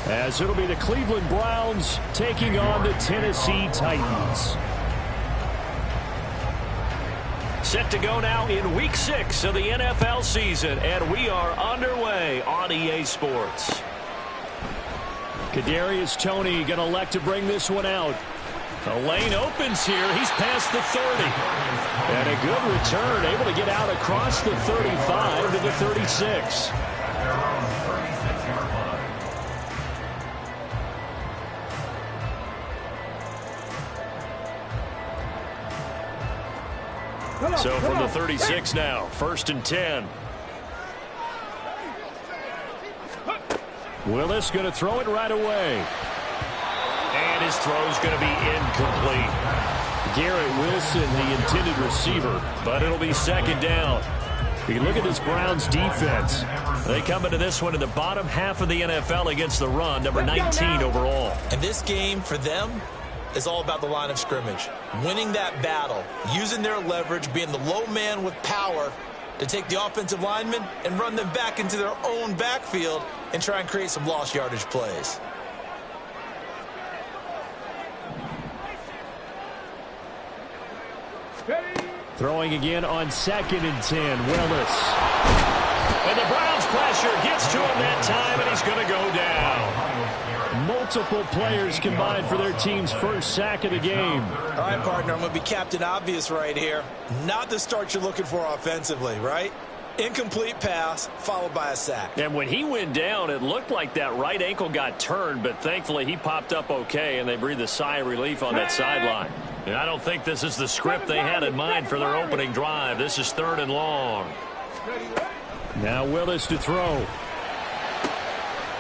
as it'll be the Cleveland Browns taking on the Tennessee Titans. Set to go now in Week 6 of the NFL season, and we are underway on EA Sports. Kadarius Toney going to elect to bring this one out. The lane opens here. He's past the 30. And a good return, able to get out across the 35 to the 36. So from the 36 now, 1st and 10. Willis going to throw it right away. And his throw's going to be incomplete. Garrett Wilson, the intended receiver, but it'll be 2nd down. You look at this Browns defense. They come into this one in the bottom half of the NFL against the run, number 19 overall. And this game for them is all about the line of scrimmage. Winning that battle, using their leverage, being the low man with power to take the offensive linemen and run them back into their own backfield and try and create some lost yardage plays. Throwing again on 2nd and 10, Willis. And the Browns pressure gets to him that time, and he's going to go down. Multiple players combined for their team's first sack of the game. All right, partner, I'm going to be Captain Obvious right here. Not the start you're looking for offensively, right? Incomplete pass followed by a sack. And when he went down, it looked like that right ankle got turned, but thankfully he popped up okay, and they breathed a sigh of relief on that sideline. And I don't think this is the script they had in mind for their opening drive. This is 3rd and long. Now Willis to throw.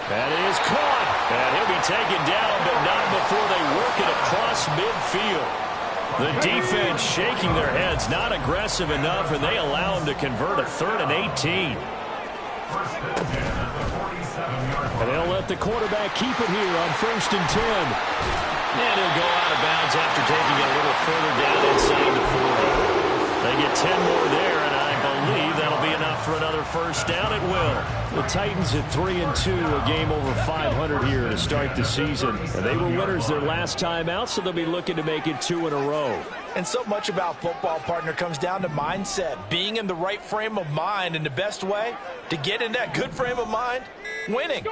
That is caught. And he'll be taken down, but not before they work it across midfield. The defense shaking their heads, not aggressive enough, and they allow him to convert a 3rd and 18. And they'll let the quarterback keep it here on 1st and 10. And he'll go out of bounds after taking it a little further down inside the 40. They get 10 more there, and I believe that'll be enough for another 1st down at will. The Titans at 3-2, a game over 500 here to start the season. And they were winners their last time out, so they'll be looking to make it 2 in a row. And so much about football, partner, comes down to mindset. Being in the right frame of mind, and the best way to get in that good frame of mind, winning.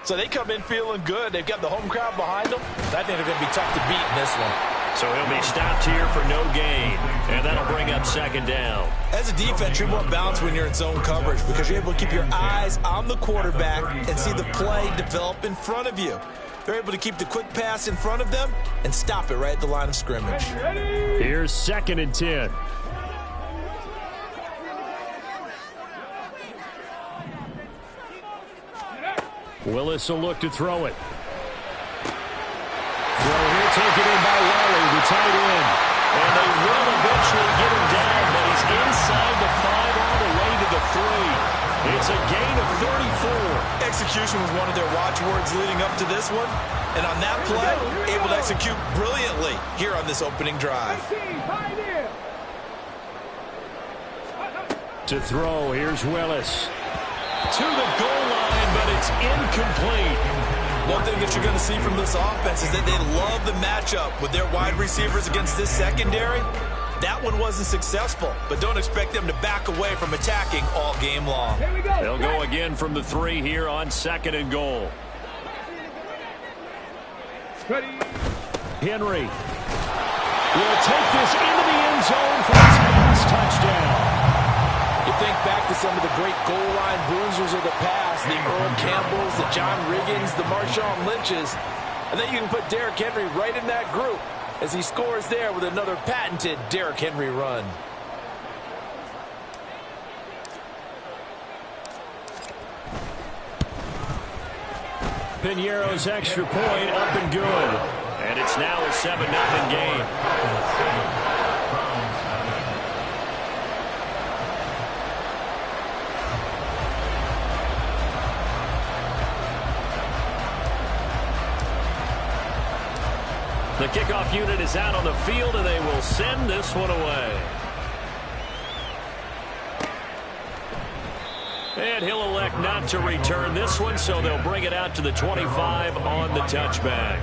So they come in feeling good. They've got the home crowd behind them. I think they're going to be tough to beat in this one. So he'll be stopped here for no gain, and that'll bring up 2nd down. As a defense, you're more balanced when you're in zone coverage because you're able to keep your eyes on the quarterback and see the play develop in front of you. They're able to keep the quick pass in front of them and stop it right at the line of scrimmage. Here's 2nd and 10. Willis will look to throw it. Throw here taken in by Wally, the tight end. And they will eventually get him down, but he's inside the 5 all the way to the 3. It's a gain of 34. Execution was one of their watchwords leading up to this one. And on that play, able to execute brilliantly here on this opening drive. To throw, here's Willis. To the goal line, but it's incomplete. One thing that you're going to see from this offense is that they love the matchup with their wide receivers against this secondary. That one wasn't successful, but don't expect them to back away from attacking all game long. They'll go again from the 3 here on 2nd and goal. Henry will take this into the end zone for his last touchdown. You think back to some of the great goal line bruisers of the past, the Earl Campbells, the John Riggins, the Marshawn Lynches. I think you can put Derrick Henry right in that group as he scores there with another patented Derrick Henry run. Piñeiro's extra point up and good. And it's now a 7-0 game. The kickoff unit is out on the field, and they will send this one away. And he'll elect not to return this one, so they'll bring it out to the 25 on the touchback.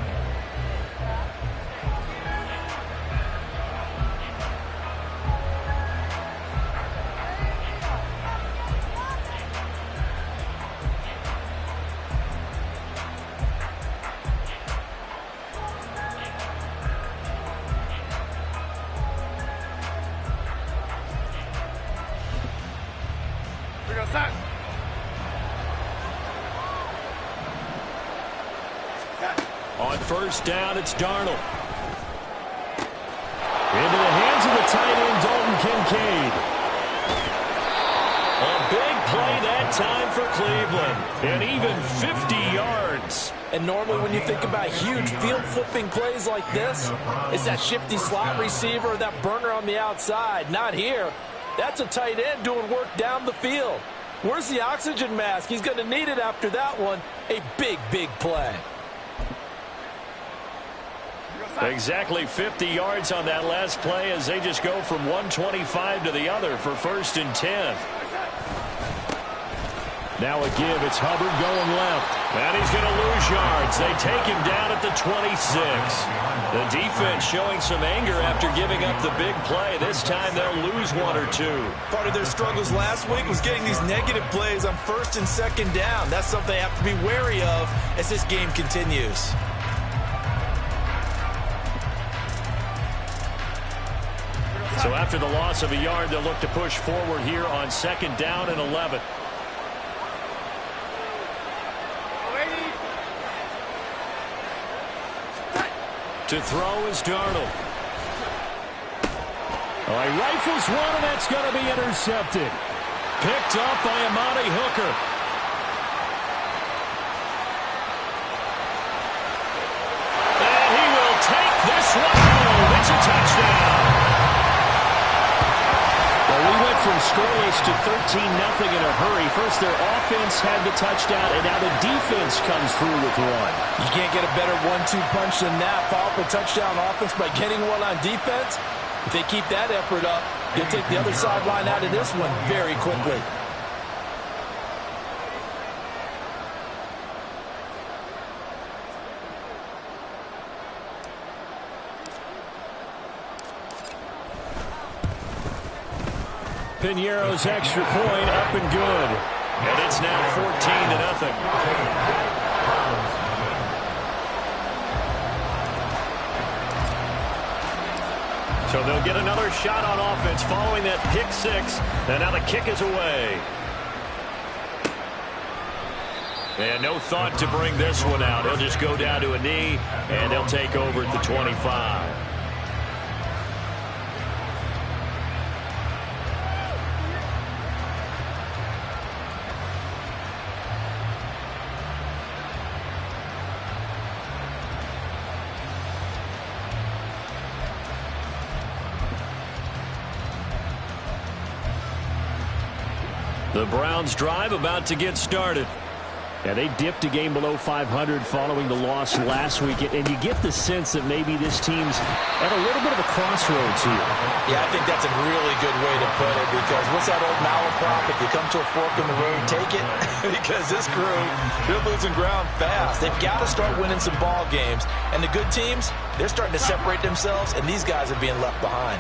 On first down, it's Darnold. Into the hands of the tight end, Dalton Kincaid. A big play that time for Cleveland. And even 50 yards. And normally when you think about huge field-flipping plays like this, it's that shifty slot receiver or that burner on the outside. Not here. That's a tight end doing work down the field. Where's the oxygen mask? He's going to need it after that one. A big, big play. Exactly 50 yards on that last play as they just go from 125 to the other for 1st and 10. Now a give. It's Hubbard going left. And he's going to lose yards. They take him down at the 26. The defense showing some anger after giving up the big play. This time they'll lose one or two. Part of their struggles last week was getting these negative plays on 1st and 2nd down. That's something they have to be wary of as this game continues. So after the loss of a yard, they'll look to push forward here on 2nd down and 11. To throw is Darnold. Oh, he rifles one, and that's going to be intercepted. Picked up by Amani Hooker. And he will take this one home. It's a touchdown. Well, we went from scoreless to 13-0 in a hurry. First, their offense had the touchdown, and now the defense comes through with one. You can't get a better 1-2 punch than that. Follow up a touchdown offense by getting one on defense. If they keep that effort up, they'll take the other sideline out of this one very quickly. Piñeiro's extra point up and good. And it's now 14-0. So they'll get another shot on offense following that pick six. And now the kick is away. And no thought to bring this one out. He'll just go down to a knee, and they'll take over at the 25. The Browns drive about to get started. Yeah, they dipped a game below 500 following the loss last week, and you get the sense that maybe this team's at a little bit of a crossroads here. Yeah, I think that's a really good way to put it, because what's that old malaprop? If you come to a fork in the road, take it. Because this crew, they're losing ground fast. They've got to start winning some ball games. And the good teams, they're starting to separate themselves, and these guys are being left behind.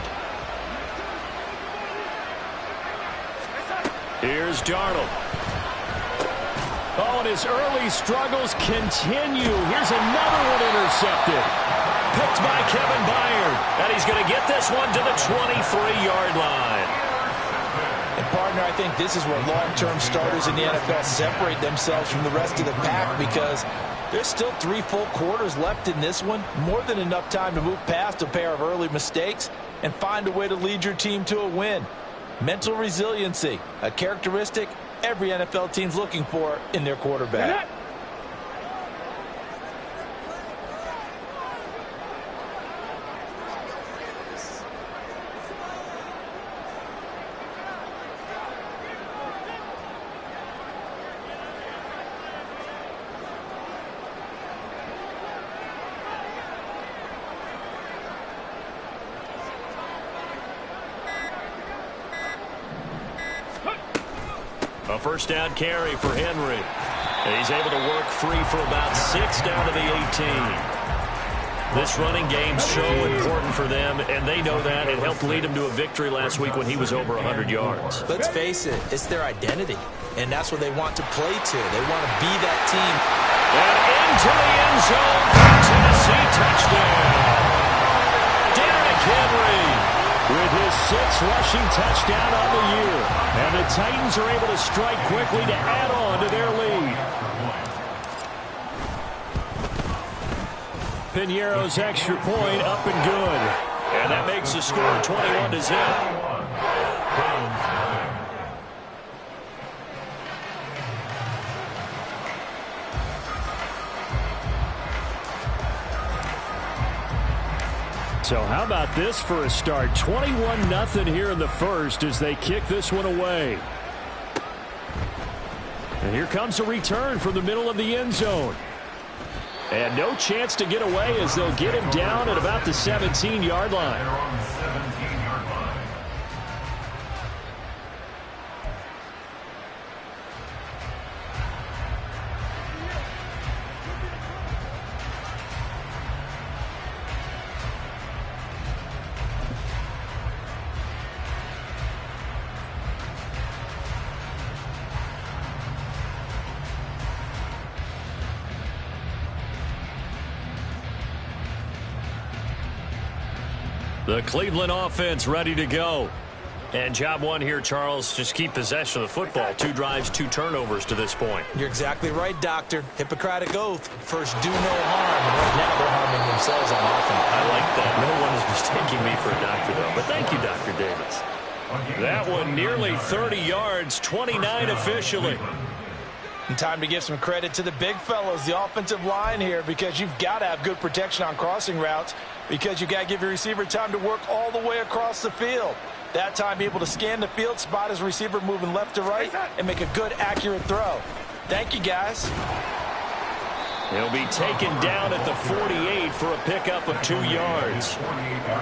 Here's Darnold. Oh, and his early struggles continue. Here's another one intercepted. Picked by Kevin Byard. And he's going to get this one to the 23-yard line. And, partner, I think this is where long-term starters in the NFL separate themselves from the rest of the pack, because there's still 3 full quarters left in this one. More than enough time to move past a pair of early mistakes and find a way to lead your team to a win. Mental resiliency, a characteristic every NFL team's looking for in their quarterback. A first down carry for Henry. He's able to work free for about 6 down to the 18. This running game's so important for them, and they know that. It helped lead them to a victory last week when he was over 100 yards. Let's face it, it's their identity, and that's what they want to play to. They want to be that team. And into the end zone for Tennessee touchdown. Derrick Henry with his 6th rushing touchdown on the year. And the Titans are able to strike quickly to add on to their lead. Piñeiro's extra point up and good. And that makes the score 21-0. So how about this for a start? 21-0 here in the first as they kick this one away. And here comes a return from the middle of the end zone. And no chance to get away as they'll get him down at about the 17-yard line. The Cleveland offense ready to go. And job one here, Charles, just keep possession of the football. 2 drives, 2 turnovers to this point. You're exactly right, Doctor. Hippocratic oath. First, do no harm. And right now, they're harming themselves on offense. I like that. No one is mistaking me for a doctor, though. But thank you, Dr. Davis. That one nearly 30 yards, 29 officially. And time to give some credit to the big fellows, the offensive line here, because you've got to have good protection on crossing routes, because you've got to give your receiver time to work all the way across the field. That time, be able to scan the field, spot his receiver moving left to right, and make a good, accurate throw. Thank you, guys. He'll be taken down at the 48 for a pickup of 2 yards.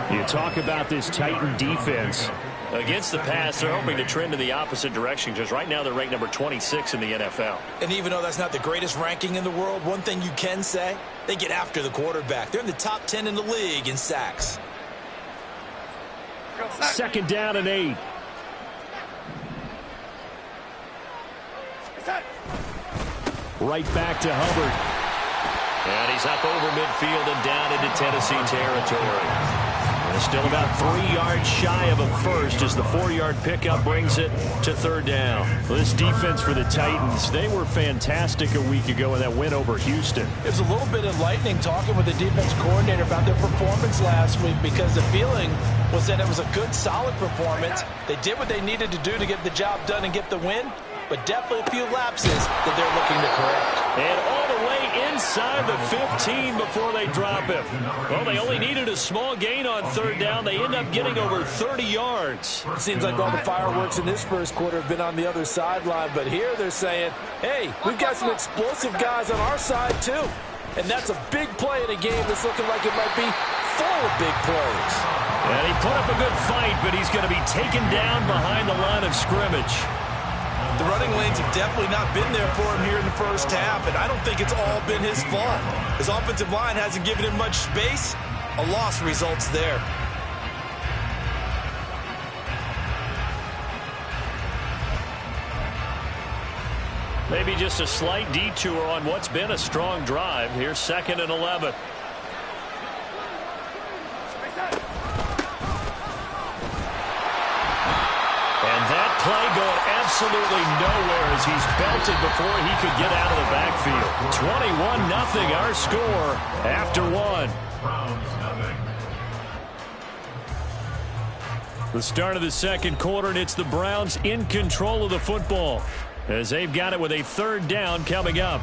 You talk about this Titan defense. Against the pass, they're hoping to trend in the opposite direction because right now they're ranked number 26 in the NFL. And even though that's not the greatest ranking in the world, one thing you can say, they get after the quarterback. They're in the top 10 in the league in sacks. 2nd down and 8. Right back to Hubbard. And he's up over midfield and down into Tennessee territory. And still about 3 yards shy of a first as the 4-yard pickup brings it to 3rd down. Well, this defense for the Titans, they were fantastic a week ago in that win over Houston. It was a little bit enlightening talking with the defense coordinator about their performance last week, because the feeling was that it was a good, solid performance. They did what they needed to do to get the job done and get the win, but definitely a few lapses that they're looking to correct. And all the way inside the 15 before they drop him. Well, they only needed a small gain on 3rd down. They end up getting over 30 yards. It seems like all the fireworks in this first quarter have been on the other sideline, but here they're saying, hey, we've got some explosive guys on our side too. And that's a big play in a game that's looking like it might be full of big plays. And he put up a good fight, but he's going to be taken down behind the line of scrimmage. The running lanes have definitely not been there for him here in the first half, and I don't think it's all been his fault. His offensive line hasn't given him much space. A loss results there. Maybe just a slight detour on what's been a strong drive. Here's 2nd and 11. And that play going absolutely nowhere as he's belted before he could get out of the backfield. 21-0 our score after 1. The start of the 2nd quarter, and it's the Browns in control of the football as they've got it with a 3rd down coming up.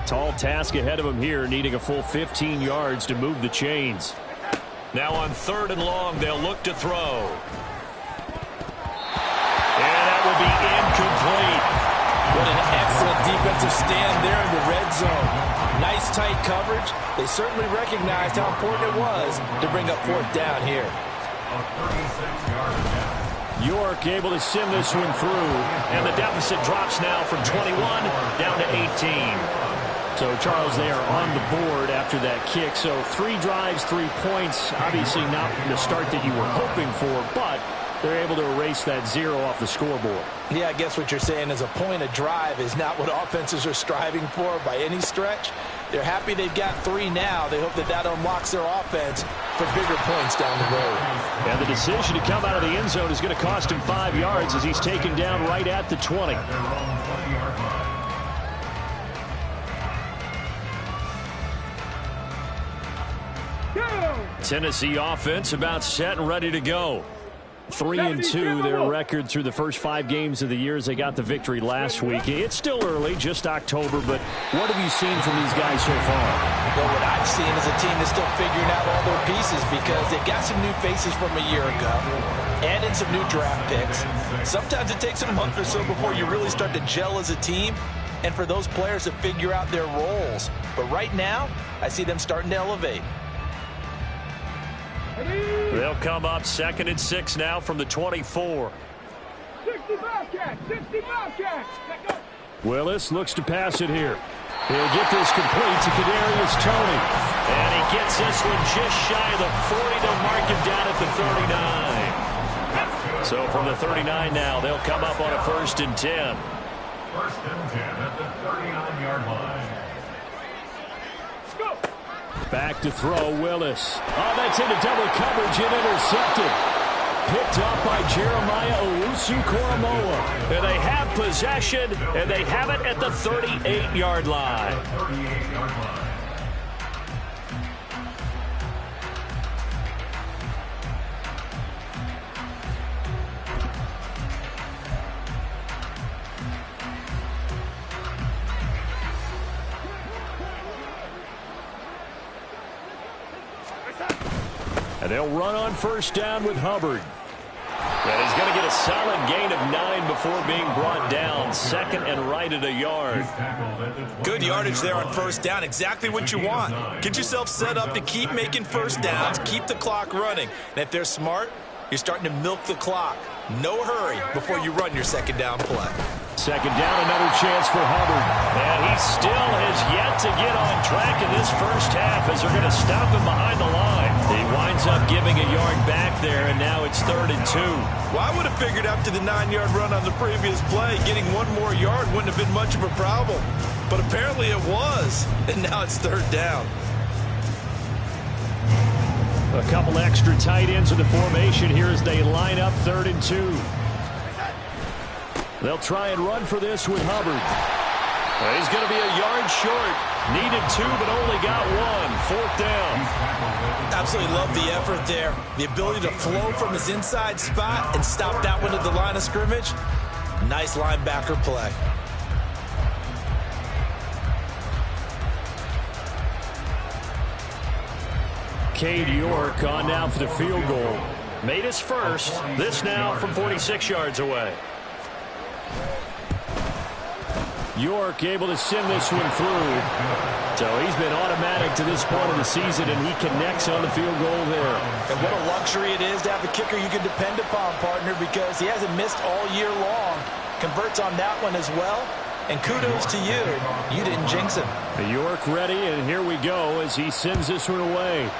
Tall task ahead of him here, needing a full 15 yards to move the chains. Now on 3rd and long, they'll look to throw. And that will be incomplete. What an excellent defensive stand there in the red zone. Nice tight coverage. They certainly recognized how important it was to bring up 4th down here. York able to send this one through, and the deficit drops now from 21 down to 18. So, Charles, they are on the board after that kick. So, 3 drives, 3 points. Obviously not the start that you were hoping for, but they're able to erase that 0 off the scoreboard. Yeah, I guess what you're saying is a point a drive is not what offenses are striving for by any stretch. They're happy they've got 3 now. They hope that that unlocks their offense for bigger points down the road. And the decision to come out of the end zone is going to cost him 5 yards as he's taken down right at the 20. Tennessee offense about set and ready to go. 3-2 their record through the first 5 games of the year as they got the victory last week. It's still early, just October, but what have you seen from these guys so far? Well, what I've seen is a team that's still figuring out all their pieces because they've got some new faces from a year ago, added some new draft picks. Sometimes it takes a month or so before you really start to gel as a team and for those players to figure out their roles. But right now, I see them starting to elevate. They'll come up 2nd and 6 now from the 24. 60 Bobcat, 60 Bobcat. Willis looks to pass it here. He'll get this complete to Kadarius Toney. And he gets this one just shy of the 40 to mark him down at the 39. So from the 39 now, they'll come up on a 1st and 10. 1st and 10 at the 39-yard line. Back to throw, Willis. Oh, that's into double coverage and intercepted. Picked up by Jeremiah Owusu-Koramoah. And they have possession, and they have it at the 38-yard line. And they'll run on 1st down with Hubbard. And he's going to get a solid gain of 9 before being brought down. 2nd and right at a yard. Good yardage there on 1st down. Exactly what you want. Get yourself set up to keep making 1st downs, keep the clock running. And if they're smart, you're starting to milk the clock. No hurry before you run your 2nd down play. 2nd down, another chance for Hubbard. And he still has yet to get on track in this first half as they're going to stop him behind the line. He winds up giving a yard back there, and now it's 3rd and 2. Well, I would have figured after the 9-yard run on the previous play, getting 1 more yard wouldn't have been much of a problem. But apparently it was, and now it's 3rd down. A couple extra tight ends in the formation here as they line up 3rd and 2. They'll try and run for this with Hubbard. He's going to be a yard short. Needed 2, but only got 1. 4th down. Absolutely love the effort there. The ability to flow from his inside spot and stop that one at the line of scrimmage. Nice linebacker play. Cade York on now for the field goal. Made his first. This now from 46 yards away. York able to send this one through. So he's been automatic to this point of the season, and he connects on the field goal there. And what a luxury it is to have a kicker you can depend upon, partner, because he hasn't missed all year long. Converts on that one as well. And kudos to you. You didn't jinx him. York ready, and here we go as he sends this one away.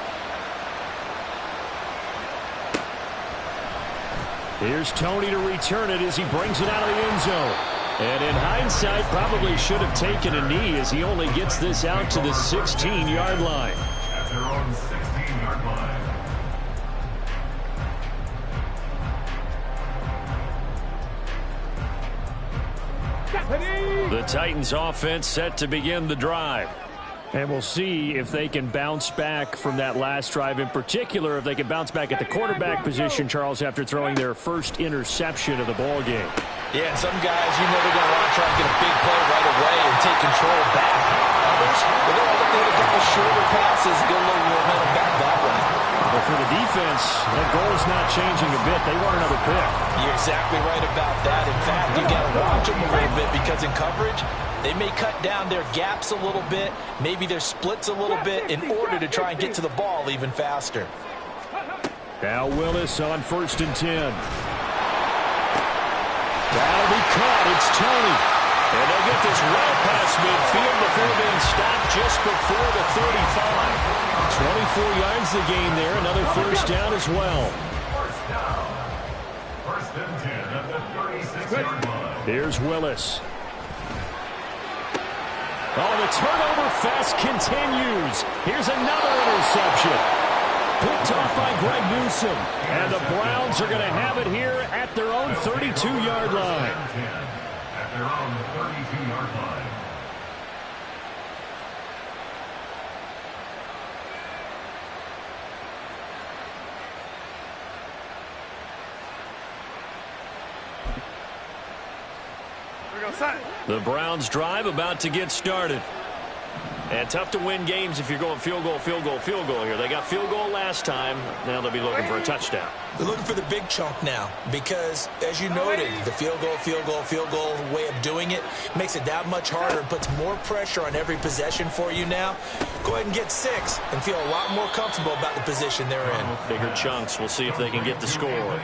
Here's Toney to return it as he brings it out of the end zone. And in hindsight, probably should have taken a knee as he only gets this out to the 16-yard line. At their own 16-yard line. The Titans offense set to begin the drive. And we'll see if they can bounce back from that last drive. In particular, if they can bounce back at the quarterback position, Charles, after throwing their first interception of the ball game. Yeah, some guys, you know they're going to want to try and get a big play right away and take control back. Others, they're going to look at a couple shorter passes, get a little momentum back that way. But for the defense, that goal's not changing a bit. They want another pick. You're exactly right about that. In fact, you got to watch them a little bit because in coverage, they may cut down their gaps a little bit, maybe their splits a little bit in order to try and get to the ball even faster. Now Willis on 1st and 10. That'll be caught. It's Tony. And they'll get this well past midfield before being stopped just before the 35. 24 yards the gain there. Another first down as well. First down. 1st and 10 at the 36-yard line. Here's Willis. Oh, the turnover fest continues. Here's another interception. Picked off by Greg Newsome. And the Browns are going to have it here at their own 32-yard line. At their own 32-yard line. The Browns drive about to get started. And tough to win games if you're going field goal, field goal, field goal here. They got field goal last time. Now they'll be looking for a touchdown. They're looking for the big chunk now because, as you noted, the field goal, field goal, field goal way of doing it makes it that much harder and puts more pressure on every possession for you now. Go ahead and get 6 and feel a lot more comfortable about the position they're in. Bigger chunks. We'll see if they can get the score.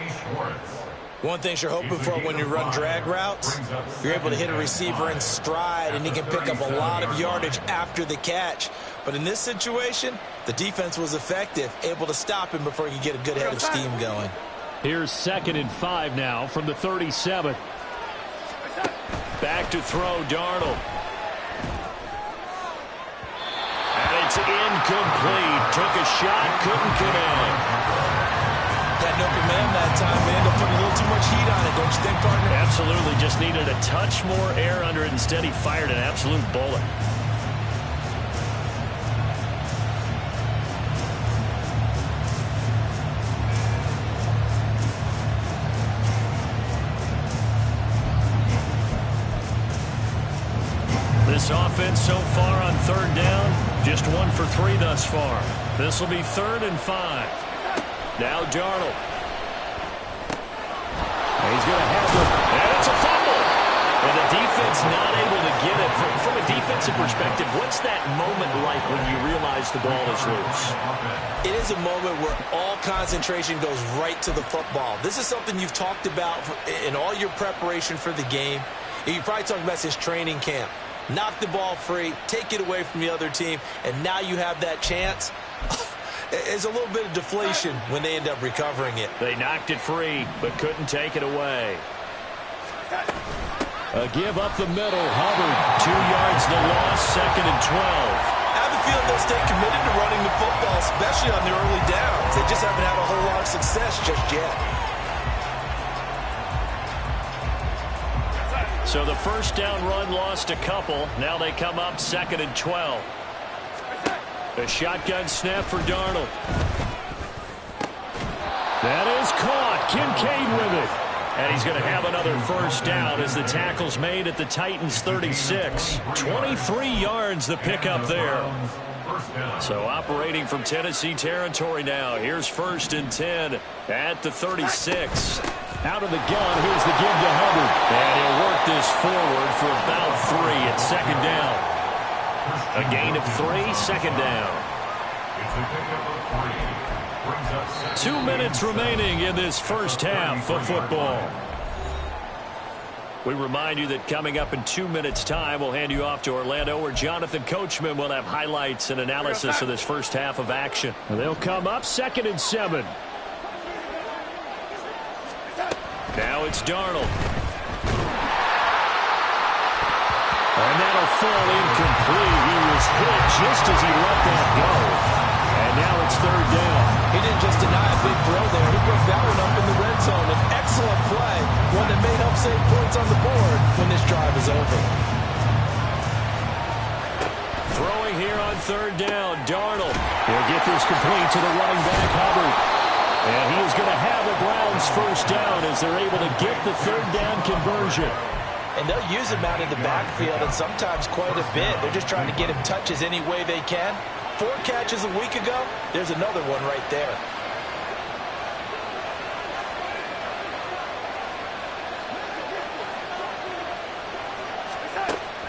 One thing you're hoping for when you run drag routes, you're able to hit a receiver in stride and he can pick up a lot of yardage after the catch. But in this situation, the defense was effective, able to stop him before he could get a good head of steam going. Here's 2nd and 5 now from the 37. Back to throw, Darnold. And it's incomplete. Took a shot, couldn't connect. Had no command that time. They ended up putting a little too much heat on it, don't you think, partner? Absolutely. Just needed a touch more air under it. Instead, he fired an absolute bullet. This offense so far on 3rd down, just 1 for 3 thus far. This will be 3rd and 5. Now Darnold. He's going to have it. And it's a fumble. And the defense not able to get it. From a defensive perspective, what's that moment like when you realize the ball is loose? It is a moment where all concentration goes right to the football. This is something you've talked about in all your preparation for the game. You probably talked about since training camp. Knock the ball free, take it away from the other team, and now you have that chance. There's a little bit of deflation when they end up recovering it. They knocked it free, but couldn't take it away. A give up the middle. Hubbard, 2 yards the loss, 2nd and 12. I have a feeling they'll stay committed to running the football, especially on the early downs. They just haven't had a whole lot of success just yet. So the first down run lost a couple. Now they come up 2nd and 12. A shotgun snap for Darnold. That is caught. Kincaid with it. And he's going to have another first down as the tackle's made at the Titans' 36. 23 yards the pickup there. So operating from Tennessee territory now. Here's 1st and 10 at the 36. Out of the gun. Here's the give to Hubbard. And he'll work this forward for about 3 at 2nd down. A gain of 3, 2nd down. 2 minutes remaining in this first half of football. We remind you that coming up in 2 minutes' time, we'll hand you off to Orlando, where Jonathan Coachman will have highlights and analysis of this first half of action. They'll come up 2nd and 7. Now it's Darnold. And that'll fall incomplete. He was hit just as he let that go. And now it's 3rd down. He didn't just deny a big throw there. He broke that one up in the red zone. An excellent play, one that may help save points on the board when this drive is over. Throwing here on 3rd down, Darnold. He'll get this complete to the running back, Hubbard. And he is going to have the Browns first down as they're able to get the 3rd down conversion. And they'll use him out in the backfield, and sometimes quite a bit. They're just trying to get him touches any way they can. 4 catches a week ago, there's another one right there.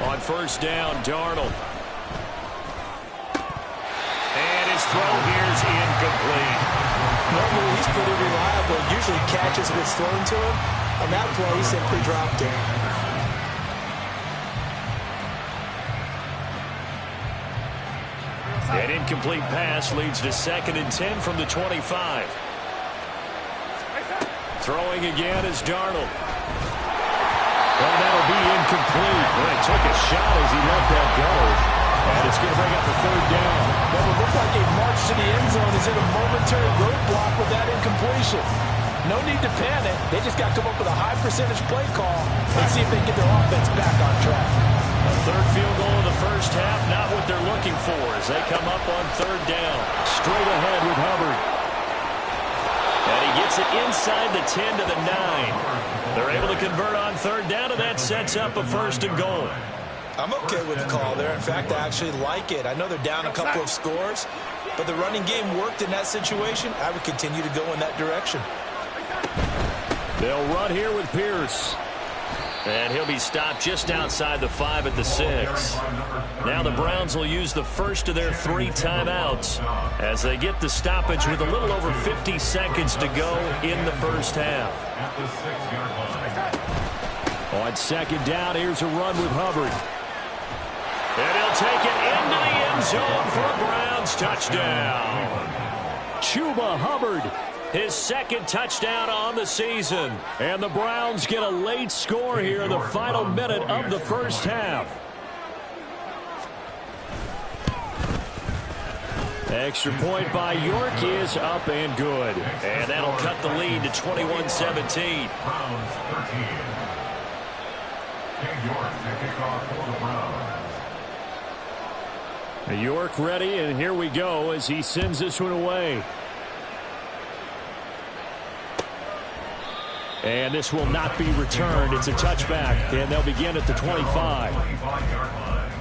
On 1st down, Darnold. And his throw here's incomplete. Normally, he's pretty reliable. Usually catches what's thrown to him. On that play, he simply dropped it. An incomplete pass leads to 2nd and 10 from the 25. Throwing again is Darnold. Well, that'll be incomplete. Well, he took a shot as he let that go. And it's going to bring up the 3rd down. Well, it looked like a march to the end zone is in a momentary roadblock with that incompletion. No need to panic. They just got to come up with a high percentage play call and see if they can get their offense back on track. A 3rd field goal in the first half, not what they're looking for as they come up on 3rd down. Straight ahead with Hubbard. And he gets it inside the 10 to the 9. They're able to convert on 3rd down, and that sets up a 1st and goal. I'm okay with the call there. In fact, I actually like it. I know they're down a couple of scores, but the running game worked in that situation. I would continue to go in that direction. They'll run here with Pierce. And he'll be stopped just outside the 5 at the 6. Now the Browns will use the first of their 3 timeouts as they get the stoppage with a little over 50 seconds to go in the first half. On 2nd down, here's a run with Hubbard. And he'll take it into the end zone for a Browns touchdown. Chuba Hubbard. His 2nd touchdown on the season. And the Browns get a late score here in the final minute of the first half. Extra point by York is up and good. And that'll cut the lead to 21-17. Browns 13. King York to kick off for the Browns. York ready, and here we go as he sends this one away. And this will not be returned. It's a touchback, and they'll begin at the 25. 25-yard line.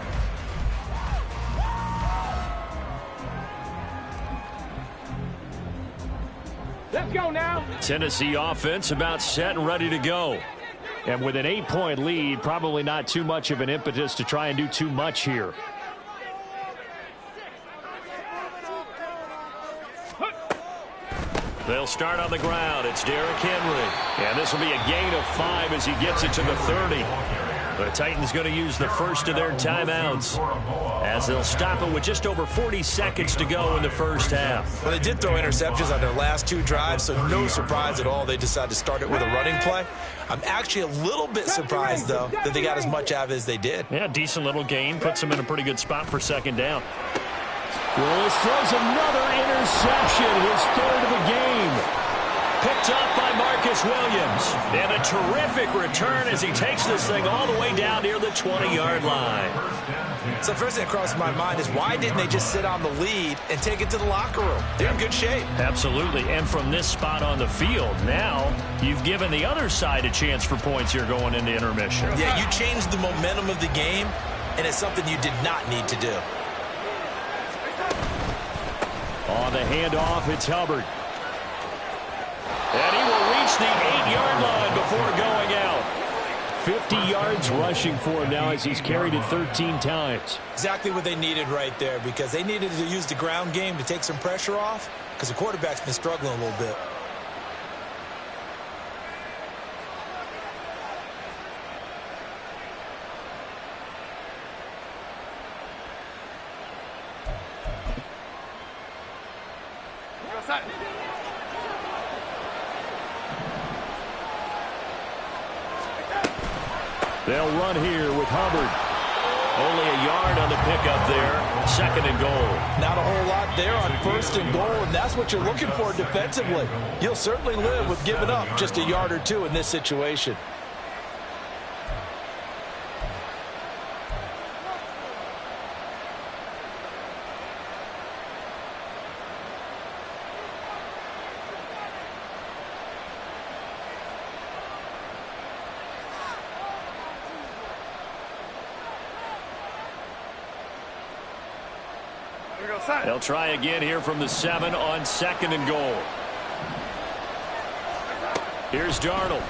Let's go now. Tennessee offense about set and ready to go. And with an 8-point lead, probably not too much of an impetus to try and do too much here. They'll start on the ground. It's Derrick Henry. And this will be a gain of 5 as he gets it to the 30. The Titans going to use the first of their timeouts as they'll stop it with just over 40 seconds to go in the first half. Well, they did throw interceptions on their last 2 drives, so no surprise at all they decided to start it with a running play. I'm actually a little bit surprised, though, that they got as much out of it as they did. Yeah, decent little gain. Puts them in a pretty good spot for 2nd down. Willis throws another interception, his 3rd of the game. Picked up by Marcus Williams. And a terrific return as he takes this thing all the way down near the 20-yard line. So first thing that crossed my mind is why didn't they just sit on the lead and take it to the locker room? They're in good shape. Absolutely. And from this spot on the field, now you've given the other side a chance for points here going into intermission. Yeah, you changed the momentum of the game, and it's something you did not need to do. On the handoff, it's Hubbard. And he will reach the 8-yard line before going out. 50 yards rushing for him now as he's carried it 13 times. Exactly what they needed right there, because they needed to use the ground game to take some pressure off, because the quarterback's been struggling a little bit. They'll run here with Hubbard. Only a yard on the pickup there. 2nd and goal. Not a whole lot there on 1st and goal, and that's what you're looking for defensively. You'll certainly live with giving up just a yard or 2 in this situation. They'll try again here from the 7 on 2nd and goal. Here's Darnold.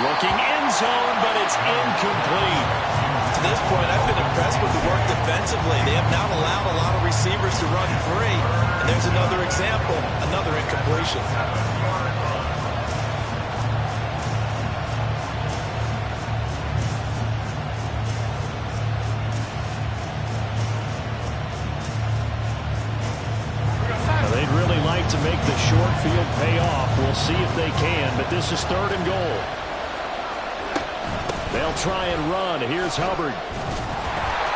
Looking end zone, but it's incomplete. To this point, I've been impressed with the work defensively. defensively. They have not allowed a lot of receivers to run free. And there's another example, another incompletion. They'd really like to make the short field pay off. We'll see if they can, but this is 3rd and goal. They'll try and run. Here's Hubbard.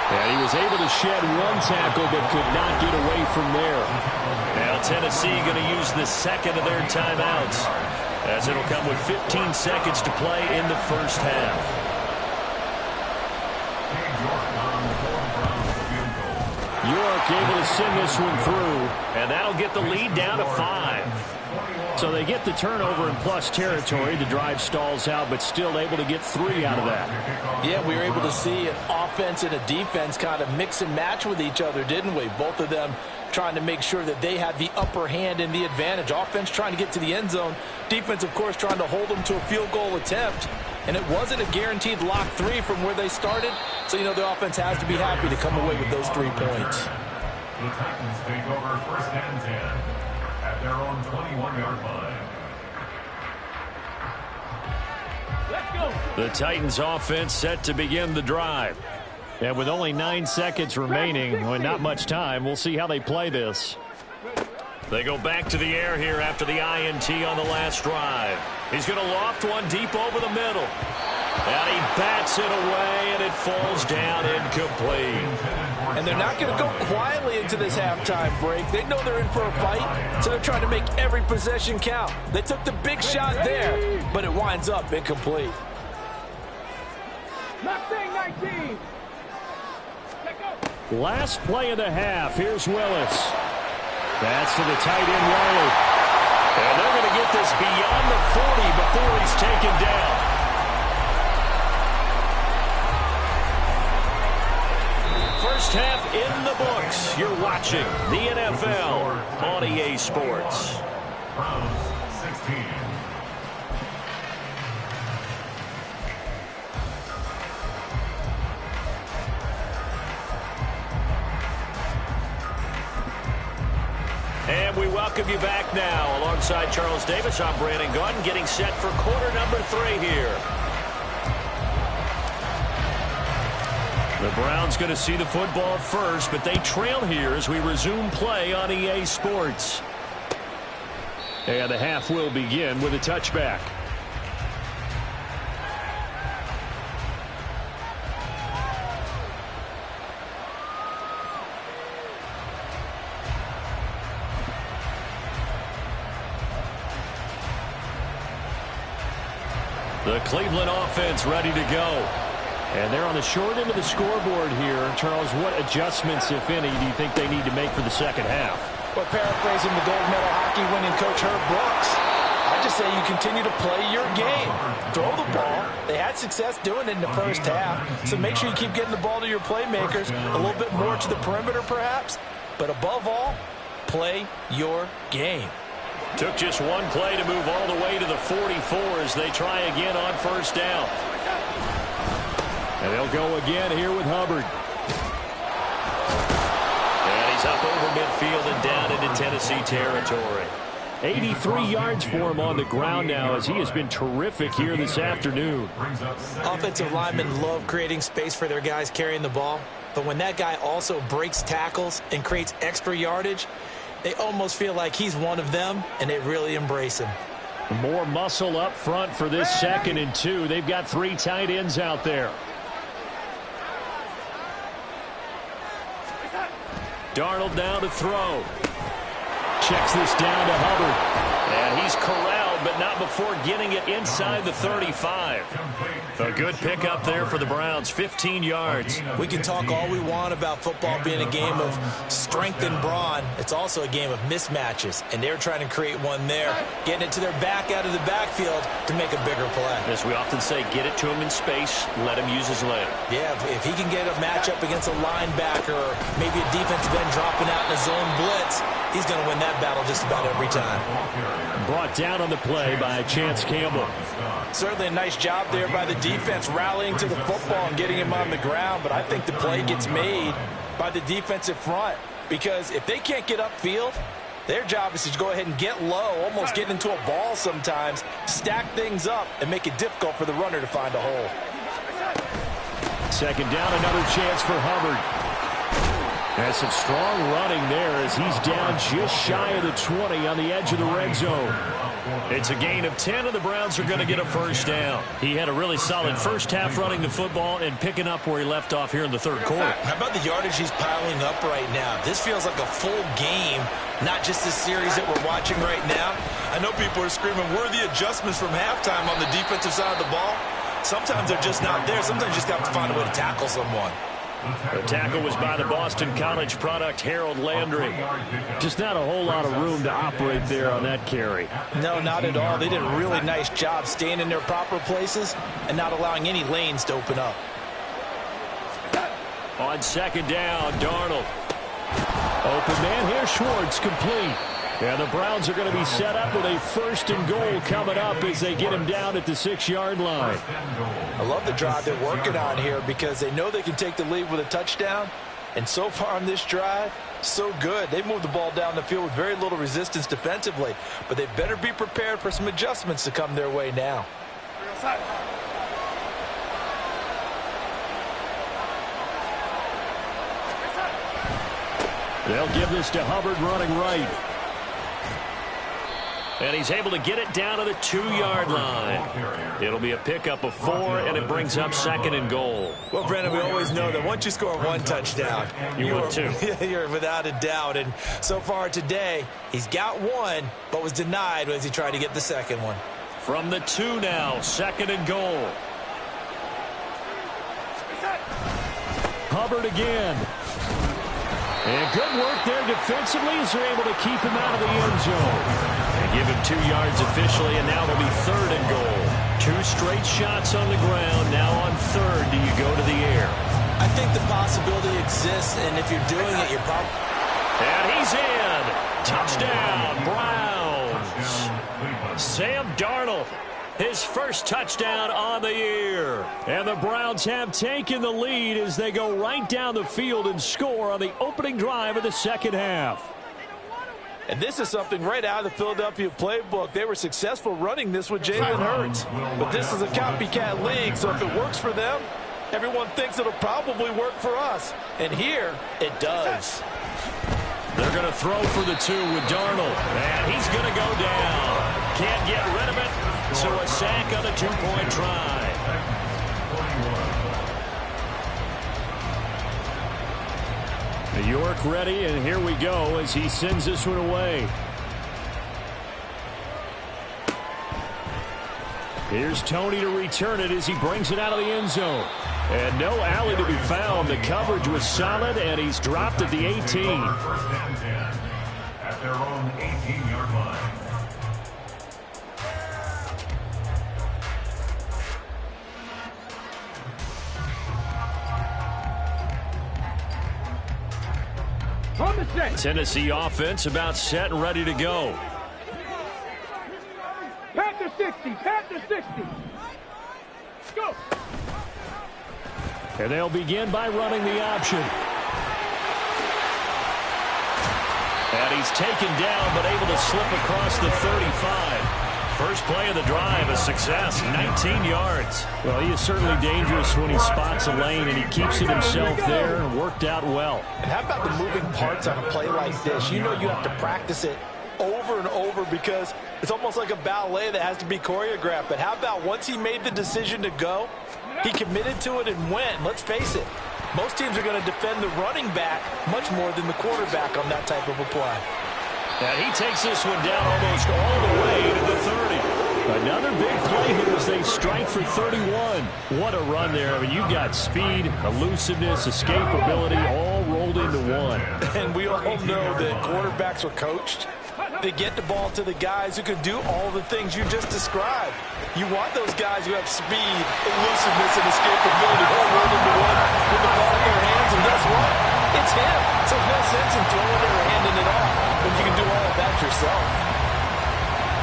And he was able to shed one tackle but could not get away from there. Now Tennessee going to use the second of their timeouts, as it'll come with 15 seconds to play in the first half. York able to send this one through. And that'll get the lead down to 5. So they get the turnover in plus territory. The drive stalls out, but still able to get 3 out of that. Yeah, we were able to see an offense and a defense kind of mix and match with each other, didn't we? Both of them trying to make sure that they had the upper hand and the advantage. Offense trying to get to the end zone. Defense, of course, trying to hold them to a field goal attempt. And it wasn't a guaranteed lock 3 from where they started. So, the offense has to be happy to come away with those 3 points. The Titans take over 1st and 10 at their own 21-yard line. Let's go. The Titans offense set to begin the drive. And with only 9 seconds remaining, and not much time, we'll see how they play this. They go back to the air here after the INT on the last drive. He's going to loft one deep over the middle. And he bats it away, and it falls down incomplete. And they're not going to go quietly into this halftime break. They know they're in for a fight, so they're trying to make every possession count. They took the big shot there, but it winds up incomplete. Last play of the half. Here's Willis. That's to the tight end, Riley. And they're going to get this beyond the 40 before he's taken down. First half in the books. You're watching the NFL on EA Sports. Browns 16. And we welcome you back now. Alongside Charles Davis, I'm Brandon Gunn, getting set for quarter number 3 here. The Browns going to see the football first, but they trail here as we resume play on EA Sports. And the half will begin with a touchback. The Cleveland offense ready to go. And they're on the short end of the scoreboard here. Charles, what adjustments, if any, do you think they need to make for the second half? Well, paraphrasing the gold medal hockey winning coach Herb Brooks, I just say you continue to play your game. Throw the ball. They had success doing it in the first half, so make sure you keep getting the ball to your playmakers, a little bit more to the perimeter perhaps, but above all, play your game. Took just one play to move all the way to the 44 as they try again on first down. And they'll go again here with Hubbard. And he's up over midfield and down into Tennessee territory. 83 yards for him on the ground now as he has been terrific here this afternoon. Offensive linemen love creating space for their guys carrying the ball, but when that guy also breaks tackles and creates extra yardage, they almost feel like he's one of them, and they really embrace him. More muscle up front for this 2nd and 2. They've got 3 tight ends out there. Darnold now to throw. Checks this down to Hubbard. And he's corralled, but not before getting it inside the 35. A good pickup there for the Browns, 15 yards. We can talk all we want about football being a game of strength and brawn. It's also a game of mismatches, and they're trying to create one there, getting it to their back out of the backfield to make a bigger play. As we often say, get it to him in space, let him use his leg. Yeah, if he can get a matchup against a linebacker or maybe a defensive end dropping out in a zone blitz, he's going to win that battle just about every time. Brought down on the play by Chance Campbell. Certainly a nice job there by the defense rallying to the football and getting him on the ground, but I think the play gets made by the defensive front, because if they can't get upfield, their job is to go ahead and get low, almost get into a ball sometimes, stack things up, and make it difficult for the runner to find a hole. Second down, another chance for Hubbard. That's some strong running there as he's down just shy of the 20 on the edge of the red zone. It's a gain of 10, and the Browns are going to get a first down. He had a really solid first half running the football and picking up where he left off here in the third quarter. How about the yardage he's piling up right now? This feels like a full game, not just the series that we're watching right now. I know people are screaming, where are the adjustments from halftime on the defensive side of the ball? Sometimes they're just not there. Sometimes you just have to find a way to tackle someone. The tackle was by the Boston College product, Harold Landry. Just not a whole lot of room to operate there on that carry. No, not at all. They did a really nice job staying in their proper places and not allowing any lanes to open up. On second down, Darnold. Open man here, Schwartz, complete. And the Browns are going to be set up with a first and goal coming up as they get him down at the 6-yard line. I love the drive they're working on here because they know they can take the lead with a touchdown. And so far on this drive, so good. They moved the ball down the field with very little resistance defensively. But they better be prepared for some adjustments to come their way now. They'll give this to Hubbard running right. And he's able to get it down to the 2-yard line. It'll be a pickup of 4, and it brings up second and goal. Well, Brandon, we always know that once you score one touchdown, you're 2. You're without a doubt. And so far today, he's got one, but was denied as he tried to get the second one. From the 2 now, second and goal. Hubbard again. And good work there defensively as they're able to keep him out of the end zone. They give him 2 yards officially, and now it'll be third and goal. 2 straight shots on the ground. Now on third, do you go to the air? I think the possibility exists, and if you're doing it, you're probably... And he's in. Touchdown, Browns. Sam Darnold, his first touchdown on the year. And the Browns have taken the lead as they go right down the field and score on the opening drive of the second half. And this is something right out of the Philadelphia playbook. They were successful running this with Jalen Hurts. But this is a copycat league, so if it works for them, everyone thinks it'll probably work for us. And here, it does. They're going to throw for the 2 with Darnold. And he's going to go down. Can't get rid of it. So a sack on the 2-point try. York ready, and here we go as he sends this one away. Here's Tony to return it as he brings it out of the end zone. And no alley to be found. The coverage was solid, and he's dropped at the 18. First and 10 at their own 18-yard line. Tennessee offense about set and ready to go. Panther 60, Panther 60. Go. And they'll begin by running the option. And he's taken down but able to slip across the 35. First play of the drive, a success, 19 yards. Well, he is certainly dangerous when he spots a lane, and he keeps it himself there and worked out well. And how about the moving parts on a play like this? You know you have to practice it over and over because it's almost like a ballet that has to be choreographed. But how about once he made the decision to go, he committed to it and went. Let's face it, most teams are going to defend the running back much more than the quarterback on that type of a play. And he takes this one down almost all the way to the 30. Another big play here as they strike for 31. What a run there. I mean, you got speed, elusiveness, escapability all rolled into one. And we all know that quarterbacks are coached to get the ball to the guys who can do all the things you just described. You want those guys who have speed, elusiveness, and escapability all rolled into one with the ball in their hands. And guess what? It's him. So there's no sense in throwing it or handing it off when you can do all of that yourself.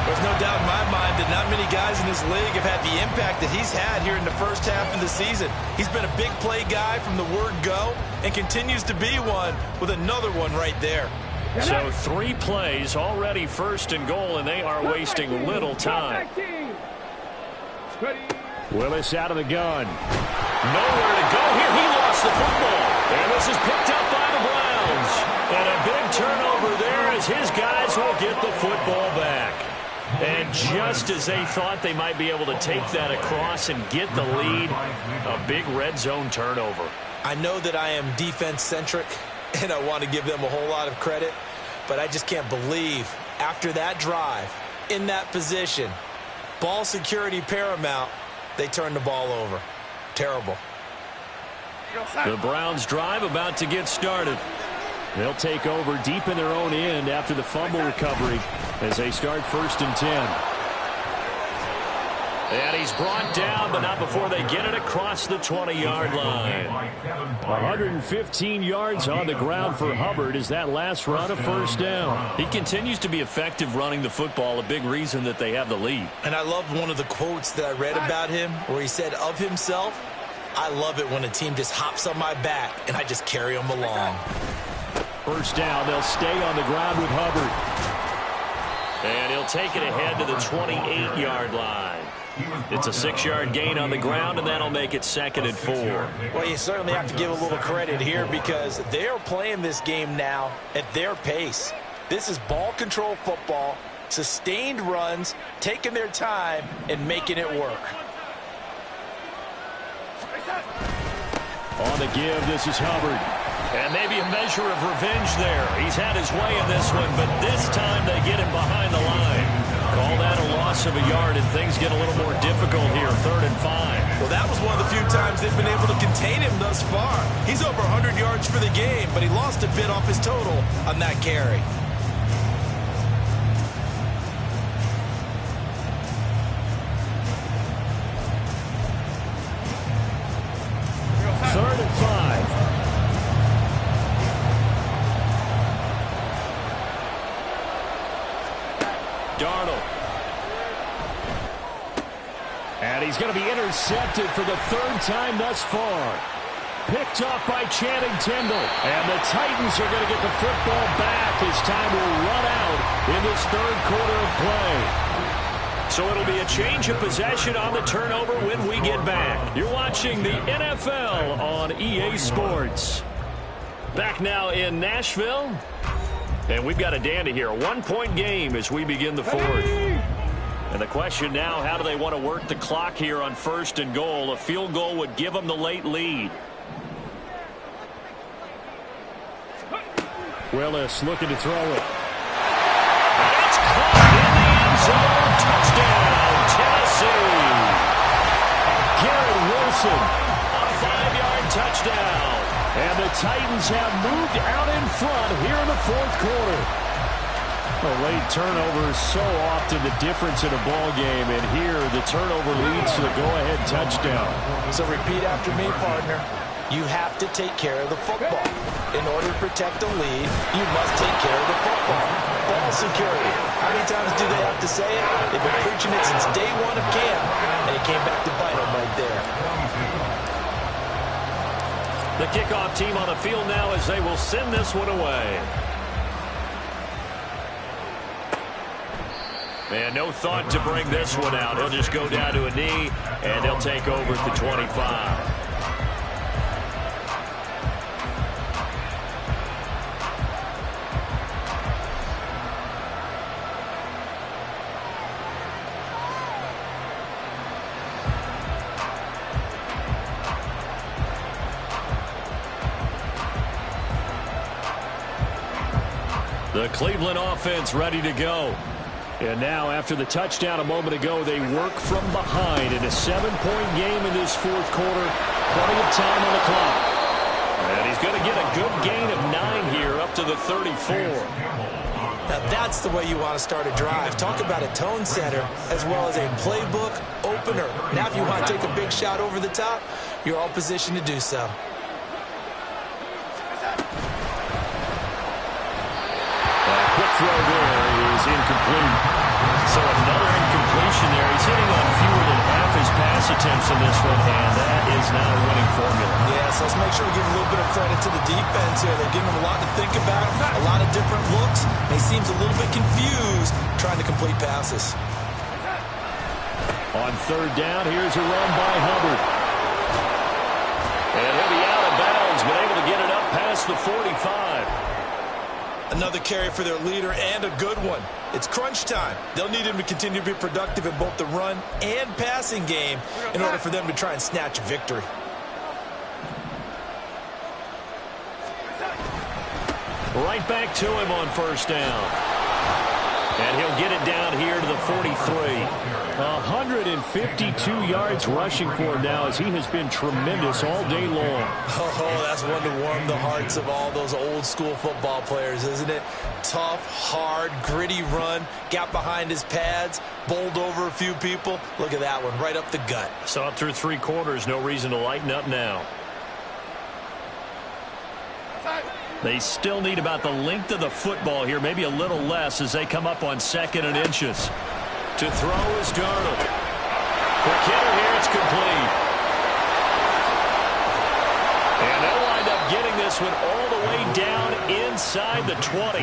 There's no doubt in my mind that that not many guys in this league have had the impact that he's had here in the first half of the season. He's been a big play guy from the word go and continues to be one with another one right there. So 3 plays, already first and goal, and they are wasting little time. Willis out of the gun. Nowhere to go here. He lost the football. And this is picked up by the Browns. And a big turnover there as his guys will get the football back. And just as they thought they might be able to take that across and get the lead, a big red zone turnover. I know that I am defense-centric, and I want to give them a whole lot of credit, but I just can't believe after that drive, in that position, ball security paramount, they turned the ball over. Terrible. The Browns drive about to get started. They'll take over deep in their own end after the fumble recovery as they start 1st and 10. And he's brought down, but not before they get it across the 20-yard line. 115 yards on the ground for Hubbard as that last run a first down. He continues to be effective running the football, a big reason that they have the lead. And I love one of the quotes that I read about him where he said of himself, "I love it when a team just hops on my back and I just carry them along." First down, they'll stay on the ground with Hubbard. And he'll take it ahead to the 28-yard line. It's a 6-yard gain on the ground, and that'll make it 2nd and 4. Well, you certainly have to give a little credit here because they're playing this game now at their pace. This is ball control football, sustained runs, taking their time, and making it work. On the give, this is Hubbard. And maybe a measure of revenge there. He's had his way in this one, but this time they get him behind the line. Call that a loss of a yard, and things get a little more difficult here, 3rd and 5. Well, that was one of the few times they've been able to contain him thus far. He's over 100 yards for the game, but he lost a bit off his total on that carry. Third and 5. Darnold. And he's going to be intercepted for the 3rd time thus far. Picked off by Channing Tindall. And the Titans are going to get the football back as time will run out in this 3rd quarter of play. So it'll be a change of possession on the turnover when we get back. You're watching the NFL on EA Sports. Back now in Nashville. And we've got a dandy here. A 1-point game as we begin the 4th. And the question now, how do they want to work the clock here on 1st and goal? A field goal would give them the late lead. Willis looking to throw it. And it's caught in the end zone. Touchdown, Tennessee. Garrett Wilson, a 5-yard touchdown. And the Titans have moved out in front here in the 4th quarter. A late turnover is so often the difference in a ball game, and here the turnover leads to the go-ahead touchdown. So repeat after me, partner. You have to take care of the football. In order to protect the lead, you must take care of the football. Ball security. How many times do they have to say it? They've been preaching it since day 1 of camp, and it came back to bite them right there. The kickoff team on the field now as they will send this one away. And no thought to bring this one out. He'll just go down to a knee, and they'll take over at the 25. The Cleveland offense ready to go. And now, after the touchdown a moment ago, they work from behind in a 7-point game in this 4th quarter. Plenty of time on the clock. And he's going to get a good gain of 9 here up to the 34. Now that's the way you want to start a drive. Talk about a tone setter as well as a playbook opener. Now if you want to take a big shot over the top, you're all positioned to do so. Quick throw there is incomplete. So another incompletion there sitting on fewer than half his pass attempts in this one, and that is not a winning formula. Yeah, so let's make sure we give a little bit of credit to the defense here. They're giving him a lot to think about, a lot of different looks. He seems a little bit confused trying to complete passes. On third down, here's a run by Hubbard. And he'll be out of bounds, but able to get it up past the 45. Another carry for their leader, and a good one. It's crunch time. They'll need him to continue to be productive in both the run and passing game in order for them to try and snatch a victory. Right back to him on first down. And he'll get it down here to the 43. 152 yards rushing for him now, as he has been tremendous all day long. Oh, that's one to warm the hearts of all those old school football players, isn't it? Tough, hard, gritty run, got behind his pads, bowled over a few people. Look at that one, right up the gut. Saw it through 3 quarters, no reason to lighten up now. They still need about the length of the football here, maybe a little less as they come up on 2nd and inches. To throw is Darnold. Quick hitter here, it's complete. And they'll wind up getting this one all the way down inside the 20.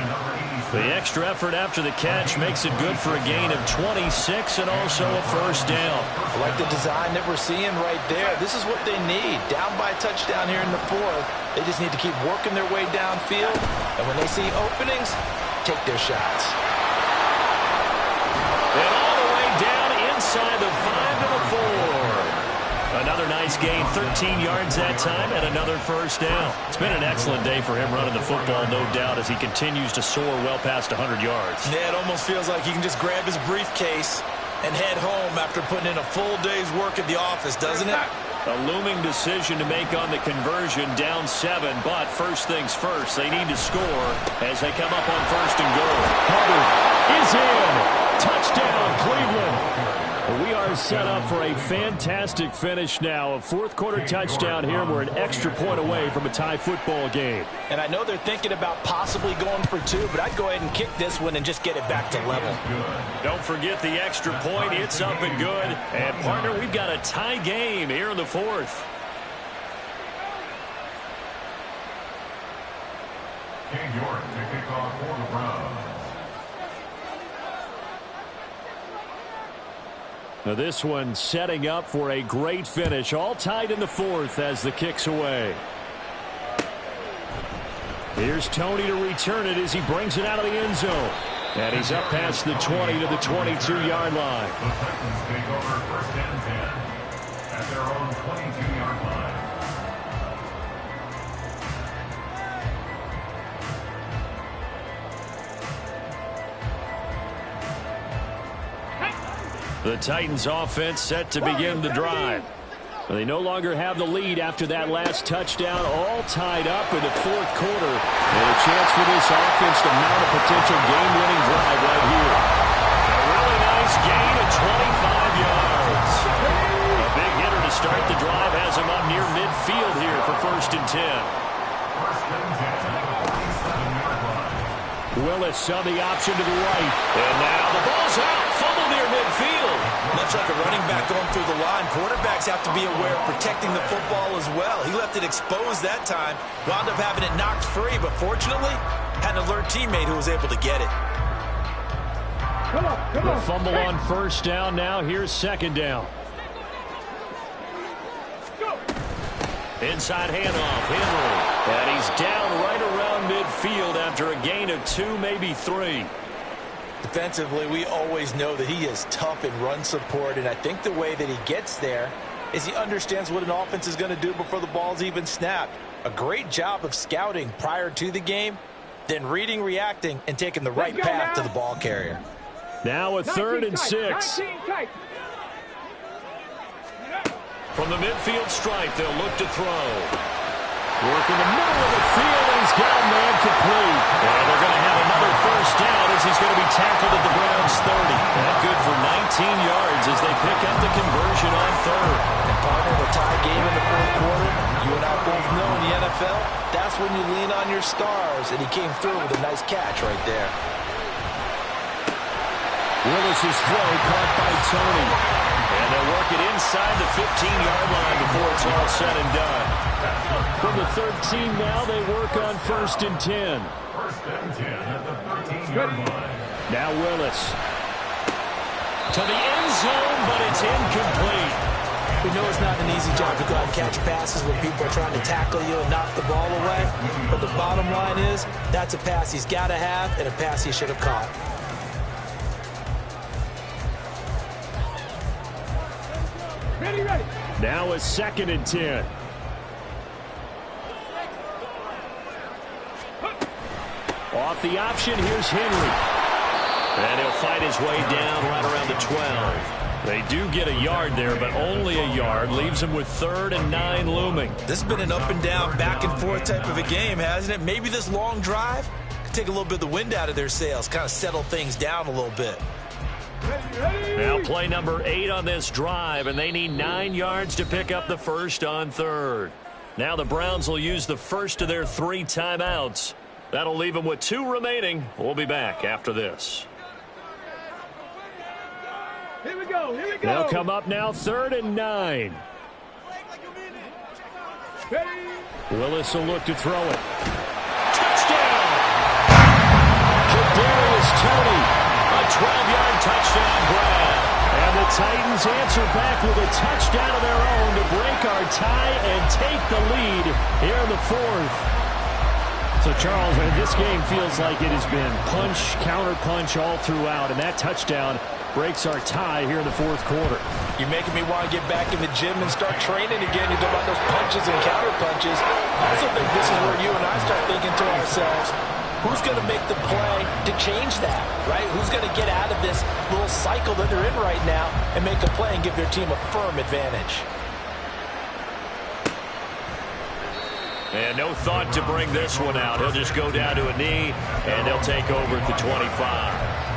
The extra effort after the catch makes it good for a gain of 26 and also a first down. I like the design that we're seeing right there. This is what they need. Down by a touchdown here in the 4th. They just need to keep working their way downfield. And when they see openings, take their shots. And all the way down inside the 5 to the 4. Another nice gain, 13 yards that time, and another first down. It's been an excellent day for him running the football, no doubt, as he continues to soar well past 100 yards. Yeah, it almost feels like he can just grab his briefcase and head home after putting in a full day's work at the office, doesn't it? A looming decision to make on the conversion, down 7, but first things first, they need to score as they come up on 1st and goal. Hubbard is in. Touchdown, Cleveland. We are set up for a fantastic finish now. A 4th quarter touchdown here. We're an extra point away from a tie football game. And I know they're thinking about possibly going for 2, but I'd go ahead and kick this one and just get it back to level. Don't forget the extra point. It's up and good. And, partner, we've got a tie game here in the 4th. King York to kick off for the Browns. Now this one setting up for a great finish. All tied in the 4th as the kick's away. Here's Tony to return it as he brings it out of the end zone. And he's up past the 20 to the 22-yard line. The Titans take over 1st and 10 at their own 22-yard line. The Titans offense set to begin the drive. They no longer have the lead after that last touchdown, all tied up in the 4th quarter. And a chance for this offense to mount a potential game-winning drive right here. A really nice gain of 25 yards. A big hitter to start the drive has him up near midfield here for 1st and 10. 1st and 10 at the 47-yard line. Willis on the option to the right. And now the ball's out. Fumble near midfield. Much like a running back going through the line, quarterbacks have to be aware of protecting the football as well. He left it exposed that time, wound up having it knocked free, but fortunately, had an alert teammate who was able to get it. Come on. The fumble on 1st down now. Here's 2nd down. Go. Inside handoff, Henry. And he's down right around midfield after a gain of 2, maybe 3. Defensively, we always know that he is tough in run support, and I think the way that he gets there is he understands what an offense is going to do before the ball's even snapped. A great job of scouting prior to the game, then reading, reacting, and taking the right path to the ball carrier. Now a 3rd and 6. From the midfield stripe, they'll look to throw. Work in the middle of the field, and he's got a man complete. And they're going to have another first down as he's going to be tackled at the Browns' 30. And good for 19 yards as they pick up the conversion on 3rd. And partner, the tie game in the 4th quarter, you and I both know in the NFL, that's when you lean on your stars, and he came through with a nice catch right there. Willis's throw caught by Tony. And they'll work it inside the 15-yard line before it's all said and done. From the 13 now, they work on 1st and 10. 1st and 10 at the 13-yard line. Now Willis. To the end zone, but it's incomplete. We know it's not an easy job to go out and catch passes when people are trying to tackle you and knock the ball away. But the bottom line is, that's a pass he's got to have and a pass he should have caught. Ready, ready. Now a 2nd and 10. Off the option, here's Henry. And he'll fight his way down right around the 12. They do get a yard there, but only a yard. Leaves him with 3rd and 9 looming. This has been an up and down, back and forth type of a game, hasn't it? Maybe this long drive could take a little bit of the wind out of their sails, kind of settle things down a little bit. Now play number 8 on this drive, and they need 9 yards to pick up the first on 3rd. Now the Browns will use the first of their 3 timeouts. That'll leave them with 2 remaining. We'll be back after this. Here we go. Here we go. They'll come up now 3rd and 9. Ready. Willis will look to throw it. Touchdown! Kadarius Toney. A 12-yard touchdown grab. And the Titans answer back with a touchdown of their own to break our tie and take the lead here in the 4th. So, Charles, this game feels like it has been punch, counter-punch all throughout, and that touchdown breaks our tie here in the 4th quarter. You're making me want to get back in the gym and start training again. You talk about those punches and counter-punches. I also think this is where you and I start thinking to ourselves, who's going to make the play to change that, right? Who's going to get out of this little cycle that they're in right now and make a play and give their team a firm advantage? And no thought to bring this one out. He'll just go down to a knee, and they'll take over at the 25.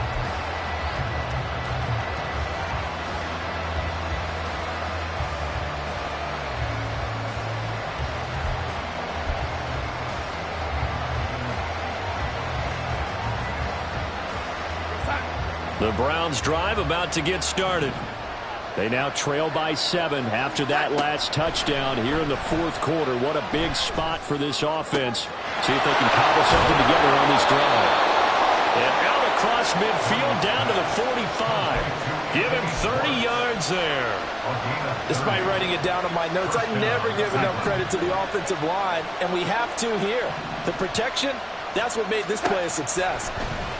The Browns drive about to get started. They now trail by 7 after that last touchdown here in the 4th quarter. What a big spot for this offense. See if they can cobble something together on this drive. And out across midfield down to the 45. Give him 30 yards there. Despite writing it down on my notes, I never give enough credit to the offensive line, and we have to here. The protection, that's what made this play a success.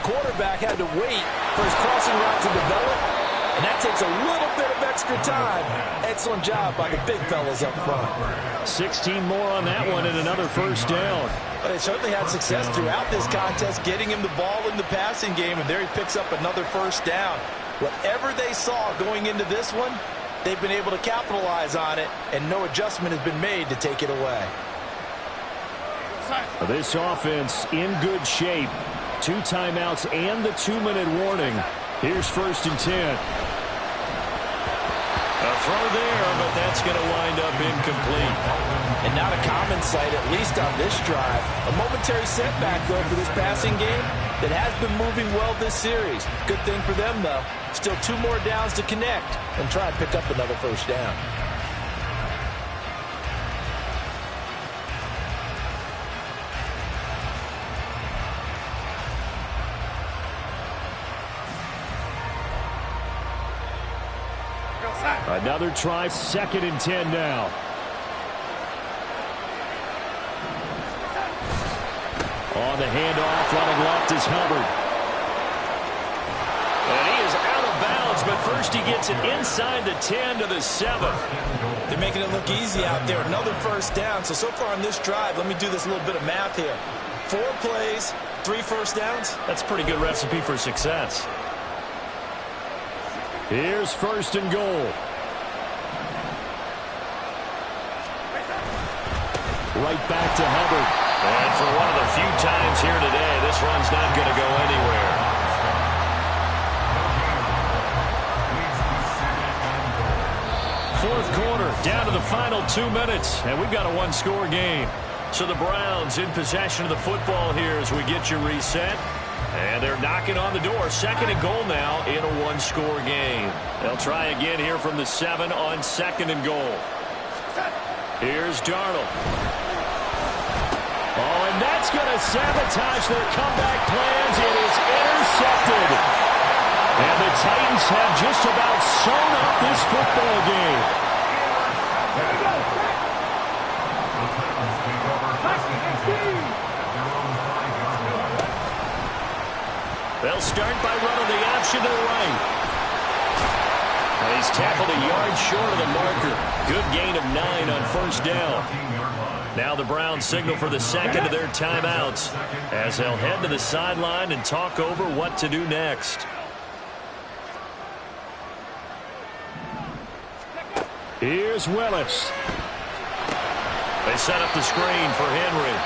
Quarterback had to wait for his crossing route to develop, and that takes a little bit of extra time. Excellent job by the big fellas up front. 16 more on that one and another first down. But they certainly had success throughout this contest, getting him the ball in the passing game, and there he picks up another first down. Whatever they saw going into this one, they've been able to capitalize on it, and no adjustment has been made to take it away. This offense in good shape. 2 timeouts and the 2-minute warning. Here's 1st and 10. A throw there, but that's going to wind up incomplete. And not a common sight, at least on this drive. A momentary setback, though, for this passing game that has been moving well this series. Good thing for them, though. Still 2 more downs to connect and try and pick up another first down. Another try, 2nd and 10 now. On the handoff, running left is Hubbard. And he is out of bounds, but first he gets it inside the 10 to the 7. They're making it look easy out there. Another first down. So far on this drive, let me do this little bit of math here. 4 plays, 3 first downs. That's a pretty good recipe for success. Here's 1st and goal. Right back to Hubbard. And for one of the few times here today, this run's not going to go anywhere. Fourth quarter, down to the final 2 minutes, and we've got a 1-score game. So the Browns in possession of the football here as we get you reset. And they're knocking on the door. 2nd and goal now in a one-score game. They'll try again here from the 7 on 2nd and goal. Here's Darnold. Oh, and that's going to sabotage their comeback plans. It is intercepted. And the Titans have just about sewn up this football game. They'll start by running the option to the right. And he's tackled a yard short of the marker. Good gain of 9 on 1st down. Now the Browns signal for the 2nd of their timeouts as they'll head to the sideline and talk over what to do next. Here's Willis. They set up the screen for Henry.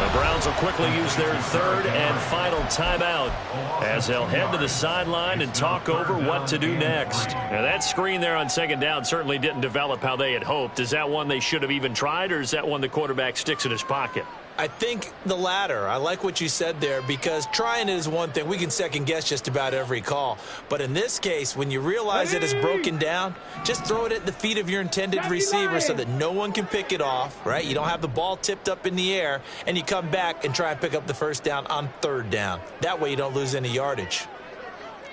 The Browns will quickly use their 3rd and final timeout as they'll head to the sideline and talk over what to do next. Now that screen there on 2nd down certainly didn't develop how they had hoped. Is that one they should have even tried, or is that one the quarterback sticks in his pocket? I think the latter. I like what you said there, because trying it is one thing. We can second guess just about every call. But in this case, when you realize it is broken down, just throw it at the feet of your intended receiver so that no one can pick it off, right? You don't have the ball tipped up in the air, and you come back and try and pick up the 1st down on 3rd down. That way you don't lose any yardage.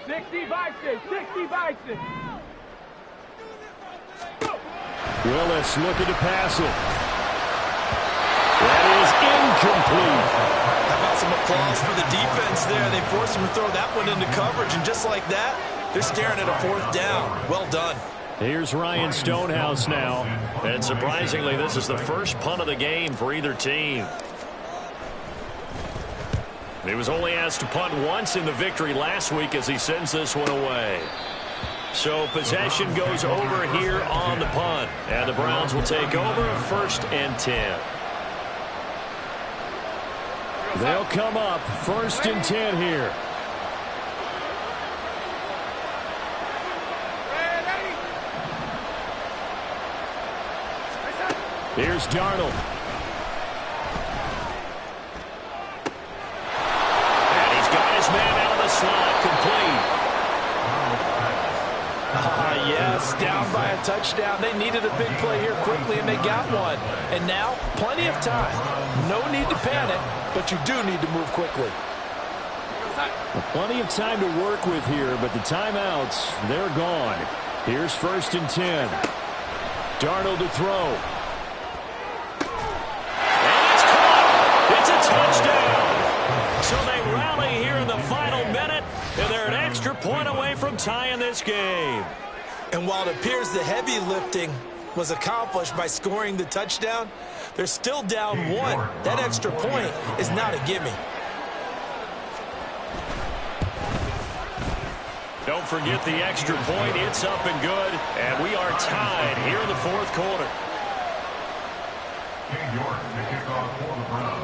60 boxes, 60 boxes. Willis looking to pass it. That is incomplete. How about some applause for the defense there? They forced him to throw that one into coverage, and just like that, they're staring at a 4th down. Well done. Here's Ryan Stonehouse now. And surprisingly, this is the first punt of the game for either team. He was only asked to punt once in the victory last week as he sends this one away. So possession goes over here on the punt. And the Browns will take over 1st and 10. They'll come up 1st and 10 here. Here's Darnold. And he's got his man out of the slot, complete. Yes, down by a touchdown. They needed a big play here quickly, and they got one. And now, plenty of time. No need to panic, but you do need to move quickly. Plenty of time to work with here, but the timeouts, they're gone. Here's 1st and 10. Darnold to throw. And it's caught. It's a touchdown. So they rally here in the final minute, and they're an extra point away from tying this game. And while it appears the heavy lifting was accomplished by scoring the touchdown, they're still down 1. That extra point is not a gimme. Don't forget the extra point. It's up and good. And we are tied here in the 4th quarter. King York to kick off for the Browns.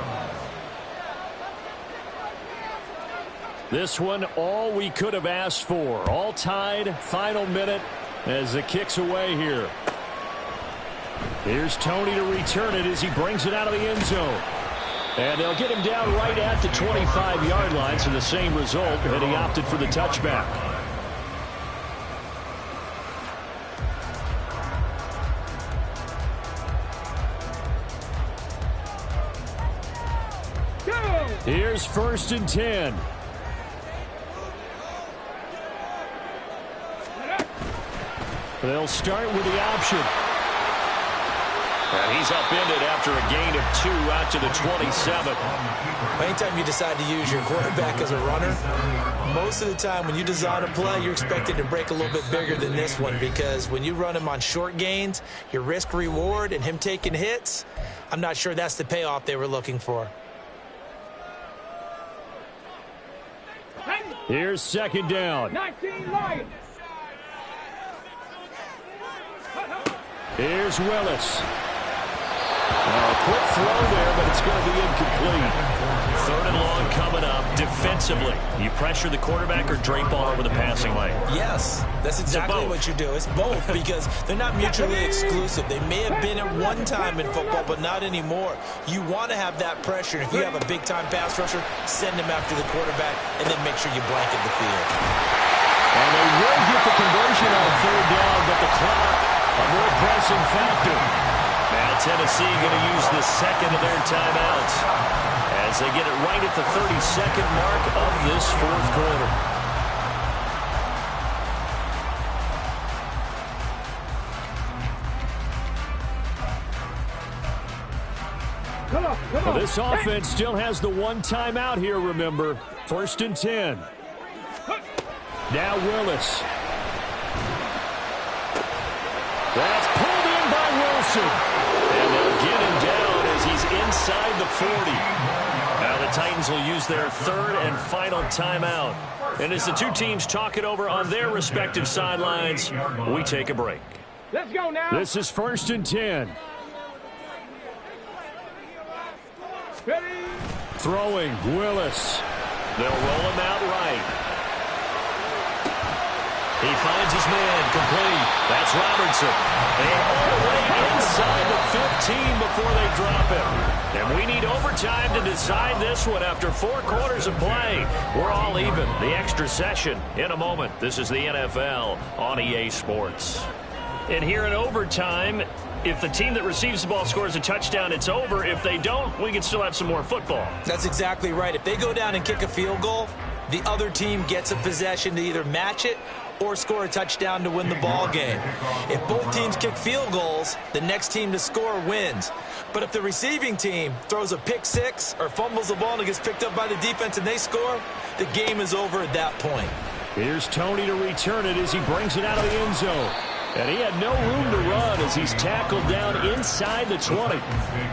This one, all we could have asked for. All tied, final minute as the kick's away here. Here's Tony to return it as he brings it out of the end zone. And they'll get him down right at the 25-yard line, so the same result, and he opted for the touchback. Here's 1st and 10. They'll start with the option. And he's upended after a gain of 2 out to the 27. Anytime you decide to use your quarterback as a runner, most of the time when you design a play, you're expected to break a little bit bigger than this one, because when you run him on short gains, your risk-reward and him taking hits, I'm not sure that's the payoff they were looking for. Here's 2nd down. 19 Lions. Here's Willis. Well, quick throw there, but it's going to be incomplete. 3rd and long coming up. Defensively, you pressure the quarterback or drape all over the passing lane? Yes, that's exactly what you do. It's both because they're not mutually exclusive. They may have been at one time in football, but not anymore. You want to have that pressure. If you have a big-time pass rusher, send him after the quarterback, and then make sure you blanket the field. And they will get the conversion on 3rd down, but the clock, a more pressing factor. Now Tennessee going to use the second of their timeouts as they get it right at the 32nd mark of this 4th quarter. Well, this offense still has the one timeout here, remember. 1st and 10. Now Willis. That's pulled in by Wilson. And they'll get him down as he's inside the 40. Now the Titans will use their 3rd and final timeout. And as the two teams talk it over on their respective sidelines, we take a break. Let's go now. This is 1st and 10. Ready. Throwing, Willis. They'll roll him out right. He finds his man, complete. That's Robertson. And all the way inside the 15 before they drop him. And we need overtime to decide this one after 4 quarters of play. We're all even. The extra session in a moment. This is the NFL on EA Sports. And here in overtime, if the team that receives the ball scores a touchdown, it's over. If they don't, we can still have some more football. That's exactly right. If they go down and kick a field goal, the other team gets a possession to either match it or score a touchdown to win the ball game. If both teams kick field goals, the next team to score wins. But if the receiving team throws a pick six or fumbles the ball and it gets picked up by the defense and they score, the game is over at that point. Here's Tony to return it as he brings it out of the end zone. And he had no room to run as he's tackled down inside the 20. Take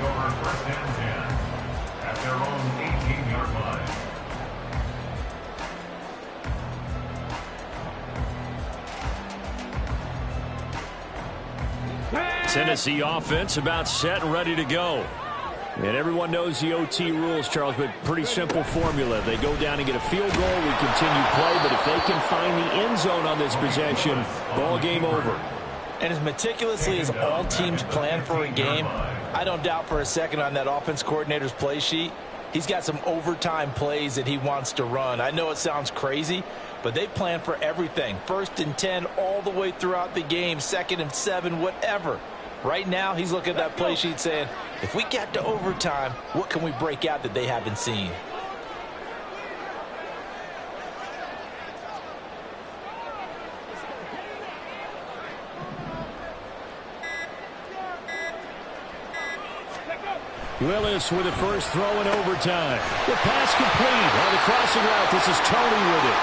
over 1st and 10 at their own 18-yard line. Tennessee offense about set and ready to go. And everyone knows the OT rules, Charles, but pretty simple formula. They go down and get a field goal, we continue play, but if they can find the end zone on this possession, ball game over. And as meticulously as all teams plan for a game, I don't doubt for a second on that offense coordinator's play sheet, he's got some overtime plays that he wants to run. I know it sounds crazy, but they plan for everything. 1st and 10 all the way throughout the game, 2nd and 7, whatever. Right now, he's looking at that play sheet saying, if we get to overtime, what can we break out that they haven't seen? Willis with the first throw in overtime. The pass complete on the crossing route. This is Tony with it.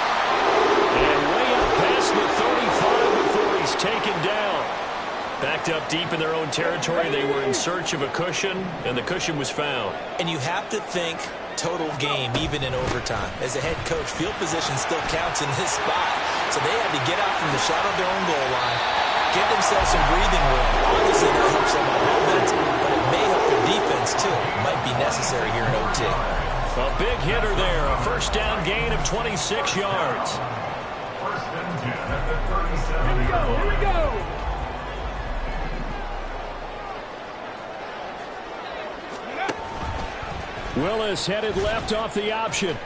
And way up past the 35 before he's taken down. Backed up deep in their own territory. They were in search of a cushion, and the cushion was found. And you have to think total game, even in overtime. As a head coach, field position still counts in this spot. So they had to get out from the shadow of their own goal line, get themselves some breathing room. Obviously, that helps them on offense, but it may help their defense, too. Might be necessary here in OT. A big hitter there. A 1st down gain of 26 yards. 1st and 10 at the 37. Here we go. Willis headed left off the option. And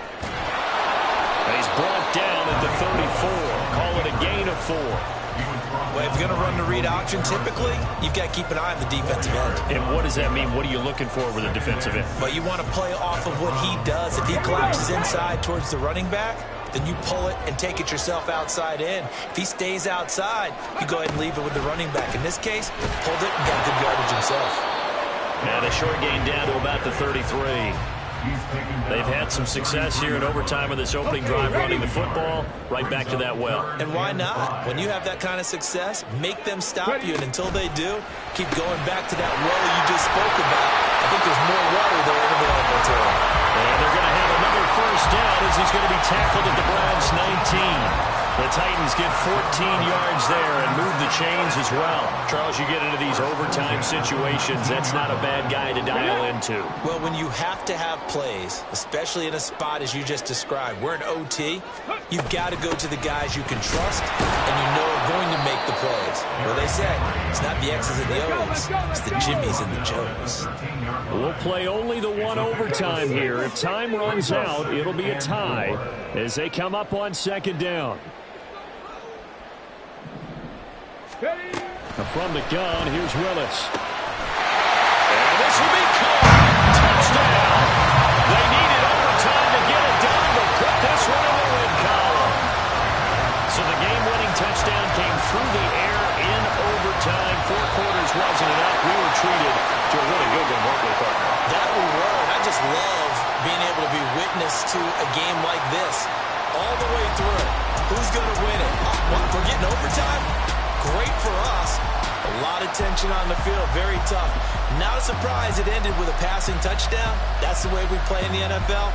he's brought down at the 34. Call it a gain of 4. Well, if you're going to run the read option, typically, you've got to keep an eye on the defensive end. And what does that mean? What are you looking for with a defensive end? But you want to play off of what he does. If he collapses inside towards the running back, then you pull it and take it yourself outside in. If he stays outside, you go ahead and leave it with the running back. In this case, pulled it and got good yardage himself. And a short gain down to about the 33. They've had some success here in overtime in this opening drive running the football right back to that well. And why not? When you have that kind of success, make them stop you. And until they do, keep going back to that well you just spoke about. I think there's more water there available to him. And they're going to have another 1st down as he's going to be tackled at the Browns' 19. The Titans get 14 yards there and move the chains as well. Charles, you get into these overtime situations, that's not a bad guy to dial into. Well, when you have to have plays, especially in a spot as you just described, we're in OT, you've got to go to the guys you can trust and you know are going to make the plays. Well, they say it's not the X's and the O's, it's the Jimmies and the Joes. We'll play only the one overtime here. If time runs out, it'll be a tie as they come up on second down. From the gun, here's Willis. And this will be caught. Touchdown. They needed overtime to get it done, but put this one in the win column. So the game-winning touchdown came through the air in overtime. 4 quarters wasn't enough. We were treated to a really good one, weren't we, partner? That we were, and I just love being able to be witness to a game like this all the way through. Who's going to win it? What, we're getting overtime? Great for us. A lot of tension on the field. Very tough. Not a surprise it ended with a passing touchdown. That's the way we play in the NFL.